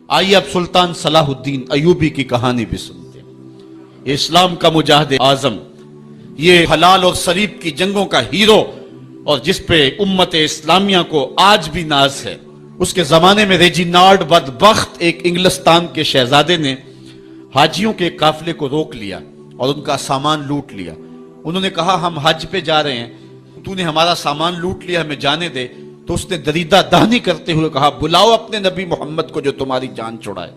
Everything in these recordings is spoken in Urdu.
آئیے اب سلطان صلاح الدین ایوبی کی کہانی بھی سنتے ہیں۔ یہ اسلام کا مجاہد اعظم، یہ حلال اور صلیب کی جنگوں کا ہیرو، اور جس پہ امت اسلامیہ کو آج بھی ناز ہے۔ اس کے زمانے میں ریجینالڈ بدبخت ایک انگلستان کے شہزادے نے حاجیوں کے قافلے کو روک لیا اور ان کا سامان لوٹ لیا۔ انہوں نے کہا ہم حج پہ جا رہے ہیں، تو نے ہمارا سامان لوٹ لیا، ہمیں جانے دے۔ تو اس نے دریدہ دہنی کرتے ہوئے کہا بلاؤ اپنے نبی محمد کو جو تمہاری جان چھڑائے۔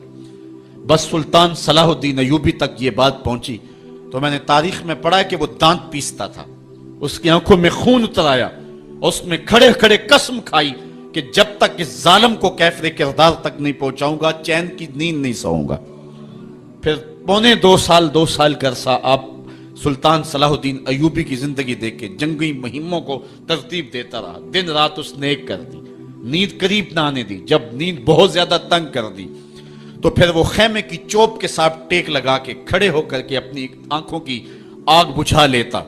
بس سلطان صلاح الدین ایوبی تک یہ بات پہنچی تو میں نے تاریخ میں پڑھا کہ وہ دانت پیستا تھا، اس کی آنکھوں میں خون اتر آیا، اس میں کھڑے کھڑے قسم کھائی کہ جب تک اس ظالم کو کیفر کردار تک نہیں پہنچاؤں گا چین کی نیند نہیں سوؤں گا۔ پھر پونے دو سال کا عرصہ آپ سلطان صلاح الدین ایوبی کی زندگی دیکھ کے جنگی مہموں کو ترتیب دیتا رہا، دن رات اس نے ایک کر دی، نیند قریب نہ آنے دی۔ جب نیند بہت زیادہ تنگ کر دی تو پھر وہ خیمے کی چوب کے ساتھ ٹیک لگا کے کھڑے ہو کر کے اپنی آنکھوں کی آگ بجھا لیتا،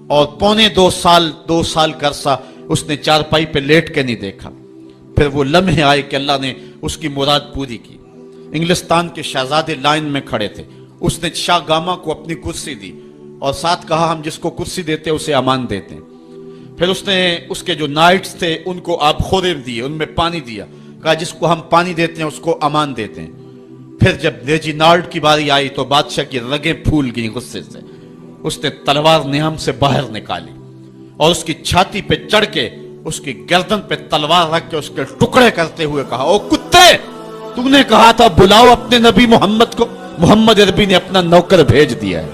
اور پونے دو سال کا عرصہ اس نے چارپائی پہ لیٹ کے نہیں دیکھا۔ پھر وہ لمحے آئے کہ اللہ نے اس کی مراد پوری کی۔ انگلستان کے شہزادے لائن میں کھڑے تھے، اس نے شاہ گاما کو اپنی کرسی دی اور ساتھ کہا ہم جس کو کرسی دیتے اسے امان دیتے ہیں۔ پھر اس نے اس کے جو نائٹس تھے ان کو آب خورے دیے، ان میں پانی دیا، کہا جس کو ہم پانی دیتے ہیں اس کو امان دیتے ہیں۔ پھر جب ریجینالڈ کی باری آئی تو بادشاہ کی رگیں پھول گئیں غصے سے، اس نے تلوار نیام سے باہر نکالی اور اس کی چھاتی پہ چڑھ کے اس کی گردن پہ تلوار رکھ کے اس کے ٹکڑے کرتے ہوئے کہا او کتے، تو نے کہا تھا بلاؤ اپنے نبی محمد کو، محمد عربی نے اپنا نوکر بھیج دیا ہے۔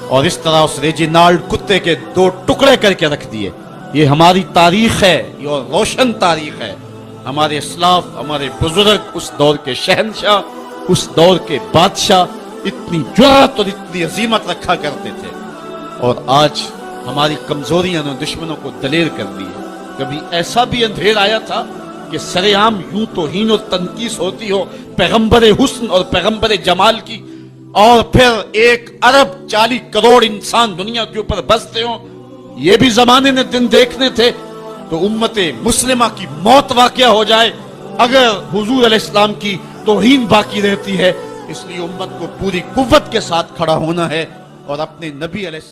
اور اس طرح اس ریجینالڈ کتے کے دو ٹکڑے کر کے رکھ دیے۔ یہ ہماری تاریخ ہے، یہ روشن تاریخ ہے۔ ہمارے اسلاف، ہمارے بزرگ اس دور کے شہنشاہ، اس دور کے بادشاہ اتنی جرأت اور اتنی عظیمت رکھا کرتے تھے، اور آج ہماری کمزوریاں نے دشمنوں کو دلیر کر دی ہے۔ کبھی ایسا بھی اندھیر آیا تھا کہ سرے عام یوں توہین و تنقیص ہوتی ہو پیغمبر حسن اور پیغمبر جمال کی، اور پھر 1.40 کروڑ انسان دنیا کے اوپر بستے ہوں۔ یہ بھی زمانے نے دن دیکھنے تھے تو امت مسلمہ کی موت واقع ہو جائے اگر حضور علیہ السلام کی توہین باقی رہتی ہے۔ اس لیے امت کو پوری قوت کے ساتھ کھڑا ہونا ہے اور اپنے نبی علیہ السلام